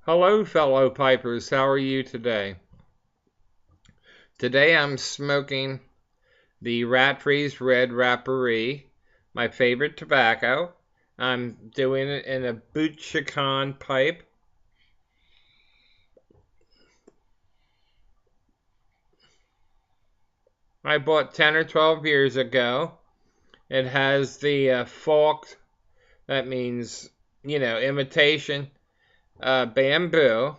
Hello, fellow pipers. How are you today? Today I'm smoking the Butz Red Rapparee, my favorite tobacco. I'm doing it in a Butz pipe. I bought 10 or 12 years ago. It has the forked, that means, imitation bamboo.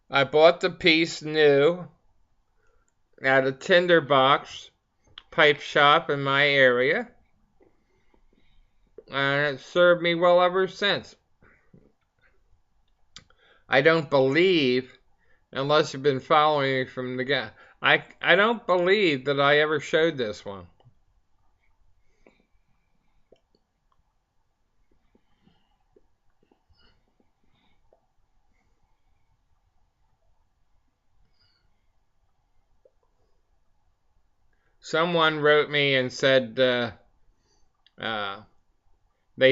I bought the piece new at a tinderbox pipe shop in my area, and it served me well ever since. I don't believe, unless you've been following me from the guy, I don't believe that I ever showed this one. Someone wrote me and said they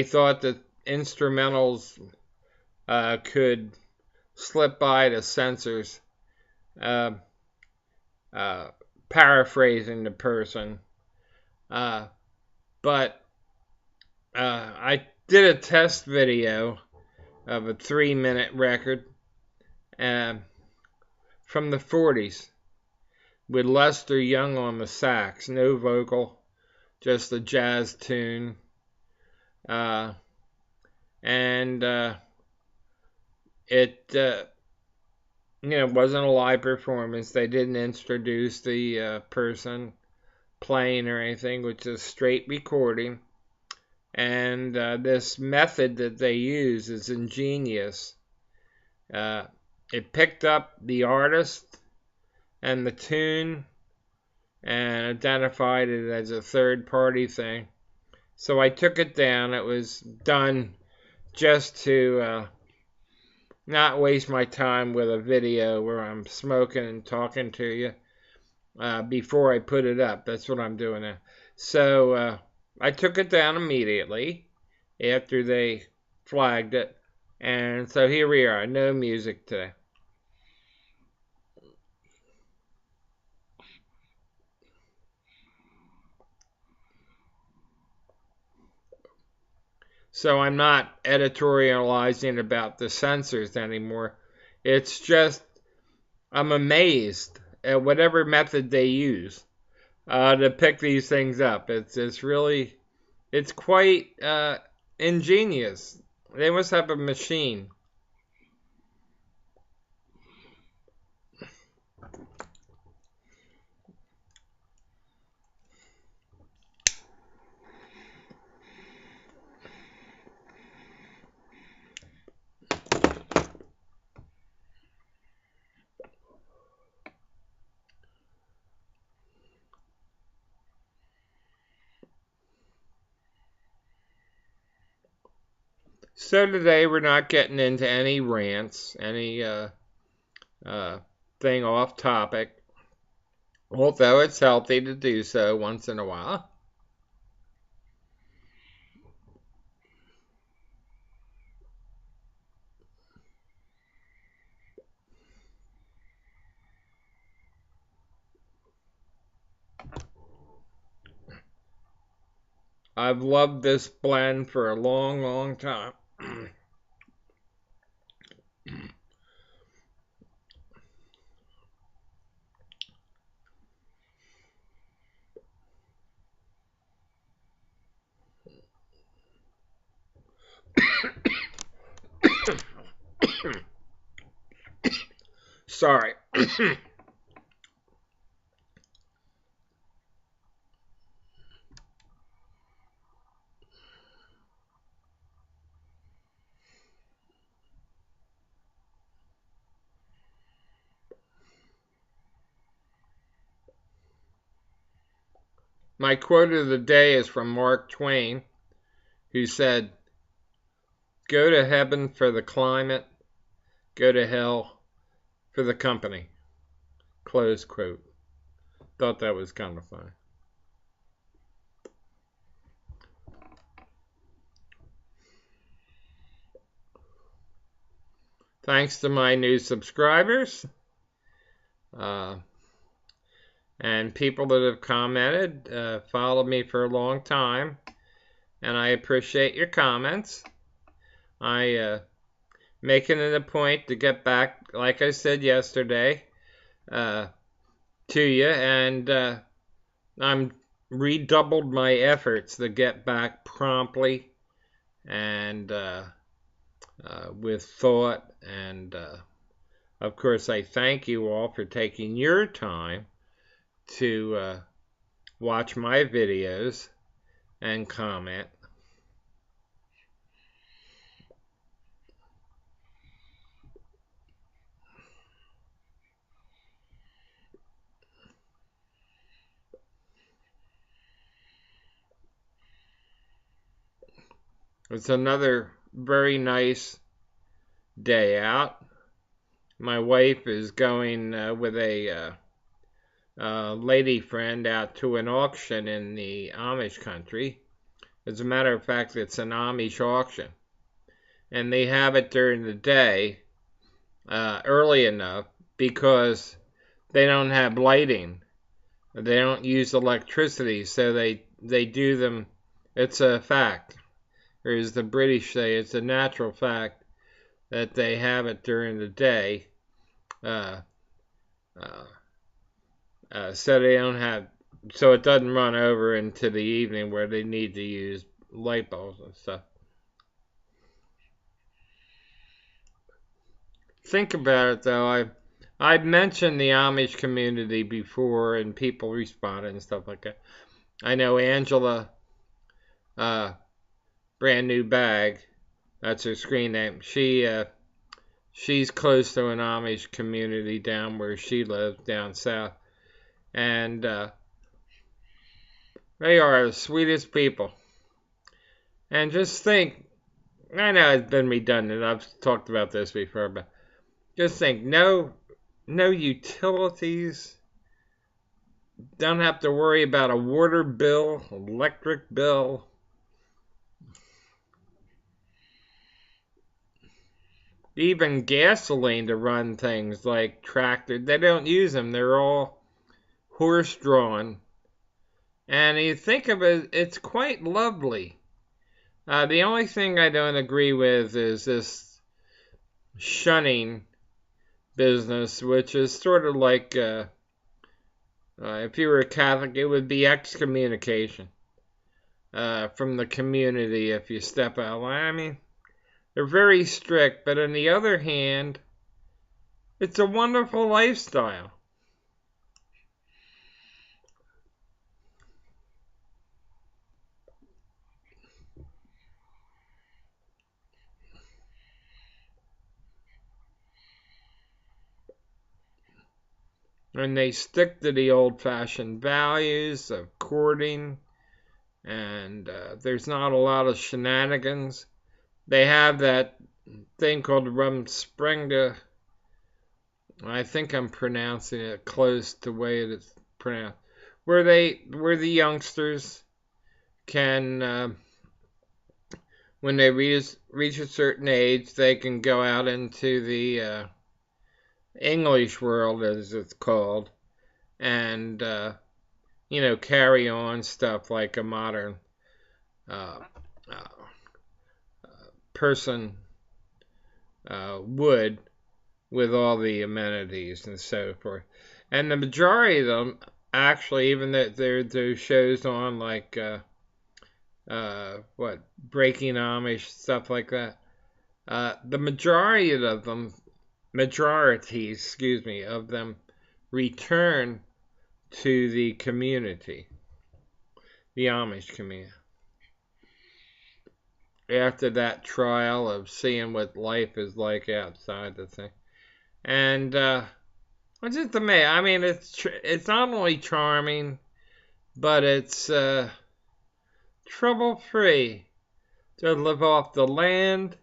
thought that instrumentals could slip by the censors, uh, paraphrasing the person. But I did a test video of a 3-minute record from the 40s with Lester Young on the sax, no vocal, just a jazz tune. And it wasn't a live performance. They didn't introduce the person playing or anything, which is straight recording. And this method that they use is ingenious. It picked up the artist and the tune and identified it as a third-party thing. So I took it down. It was done just to not waste my time with a video where I'm smoking and talking to you before I put it up. That's what I'm doing now. So I took it down immediately after they flagged it. And so here we are, no music today. So I'm not editorializing about the censors anymore. It's just I'm amazed at whatever method they use to pick these things up. It's quite ingenious. They must have a machine. So today we're not getting into any rants, any thing off topic, although it's healthy to do so once in a while. I've loved this blend for a long, long time. Sorry. My quote of the day is from Mark Twain, who said, "Go to heaven for the climate, go to hell for the company." Close quote. Thought that was kind of funny. Thanks to my new subscribers and people that have commented, followed me for a long time, and I appreciate your comments. Making it a point to get back, like I said yesterday, to you, and I'm redoubled my efforts to get back promptly and with thought, and of course I thank you all for taking your time to watch my videos and comment. It's another very nice day out. My wife is going with a lady friend out to an auction in the Amish country. As a matter of fact, it's an Amish auction. And they have it during the day, early enough, because they don't have lighting. They don't use electricity, so they do them. It's a fact. Or as the British say, it's a natural fact that they have it during the day. So they don't have, so it doesn't run over into the evening where they need to use light bulbs and stuff. Think about it though. I've mentioned the Amish community before, and people responded and stuff like that. I know Angela, brand new bag. That's her screen name. She's close to an Amish community down where she lives, down south. And they are the sweetest people. And just think, I know it's been redundant. I've talked about this before, but just think, no utilities. Don't have to worry about a water bill, electric bill. Even gasoline to run things like tractors. They don't use them. They're all horse-drawn. And you think of it, it's quite lovely. The only thing I don't agree with is this shunning business, which is sort of like, if you were a Catholic, it would be excommunication from the community if you step out. I mean, they're very strict, but on the other hand, it's a wonderful lifestyle. And they stick to the old-fashioned values of courting, and there's not a lot of shenanigans. They have that thing called Rumspringa. I think I'm pronouncing it close to the way it is pronounced. Where the youngsters can, when they reach a certain age, they can go out into the English world, as it's called, and carry on stuff like a modern person would, with all the amenities and so forth. And the majority of them, actually, even that there's shows on like Breaking Amish, stuff like that. The majority of them return to the community, the Amish community, after that trial of seeing what life is like outside the thing. And it's just amazing. I mean, it's not only charming, but it's trouble-free to live off the land.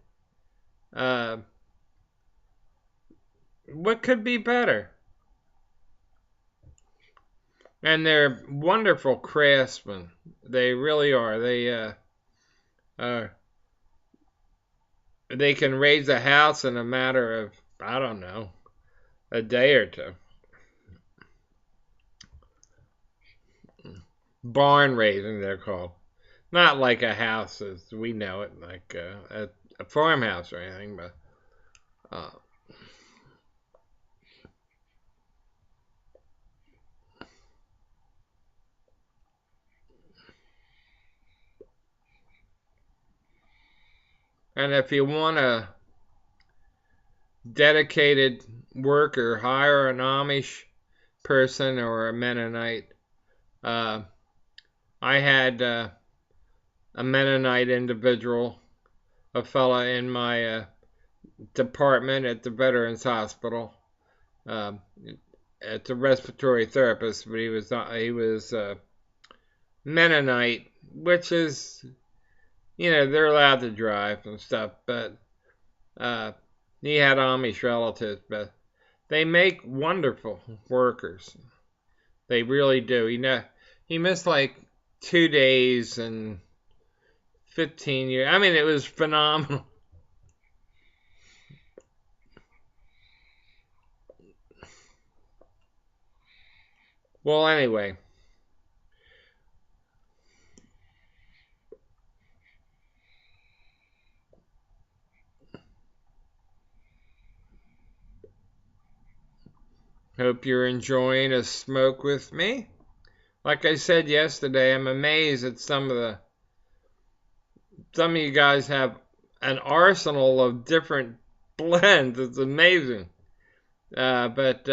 What could be better? And they're wonderful craftsmen. They really are. They they can raise a house in a matter of, I don't know, a day or two. Barn raising, they're called. Not like a house as we know it, like a farmhouse or anything, but uh, and if you want a dedicated worker, hire an Amish person or a Mennonite. Uh, I had a Mennonite individual, a fella in my department at the Veterans Hospital. Um, it's a respiratory therapist, but he was Mennonite, which is, they're allowed to drive and stuff, but uh, he had Amish relatives, but they make wonderful workers. They really do. He missed like 2 days and 15 years. I mean, it was phenomenal. Well, anyway, hope you're enjoying a smoke with me. Like I said yesterday, I'm amazed at some of you guys have an arsenal of different blends. It's amazing. But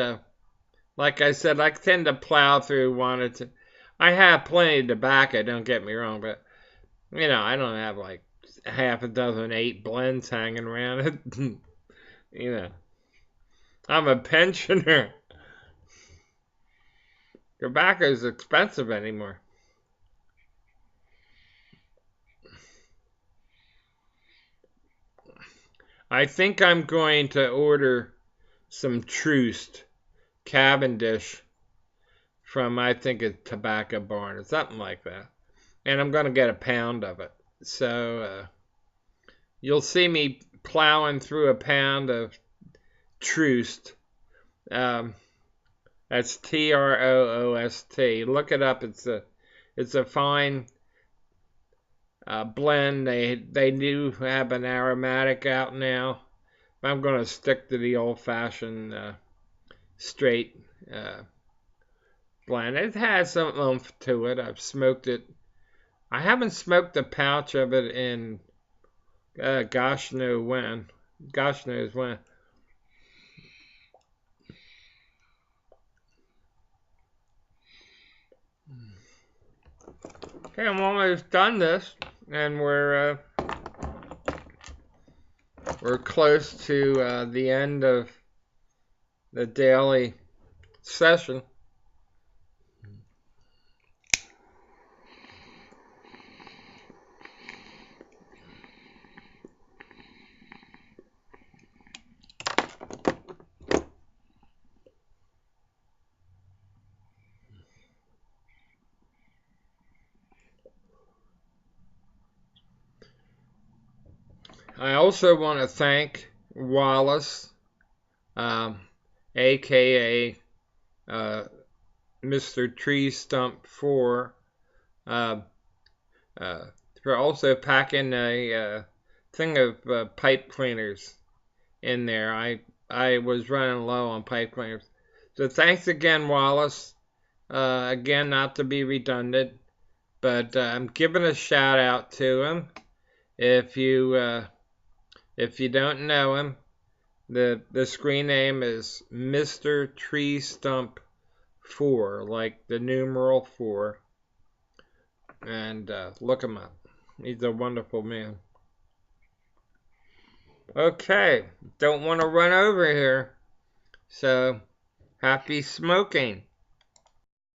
like I said, I tend to plow through one or two. I have plenty of tobacco, don't get me wrong, but I don't have like half a dozen, 8 blends hanging around. you know, I'm a pensioner. Tobacco is expensive anymore. I think I'm going to order some Troost Cavendish from, I think it's Tobacco Barn or something like that. And I'm going to get a pound of it. So you'll see me plowing through a pound of Troost. That's Troost. Look it up. It's a fine blend. They do have an aromatic out now. I'm going to stick to the old-fashioned straight blend. It has some oomph to it. I've smoked it. I haven't smoked a pouch of it in gosh knows when. Gosh knows when. Okay, I'm almost done this, and we're close to the end of the daily session. I also want to thank Wallace, aka Mr. Tree Stump 4, uh, for also packing a thing of pipe cleaners in there. I was running low on pipe cleaners. So thanks again, Wallace. Again, not to be redundant, but I'm giving a shout out to him. If you don't know him, the screen name is Mr. Tree Stump 4, like the numeral 4. And look him up. He's a wonderful man. Okay, don't want to run over here. So, happy smoking.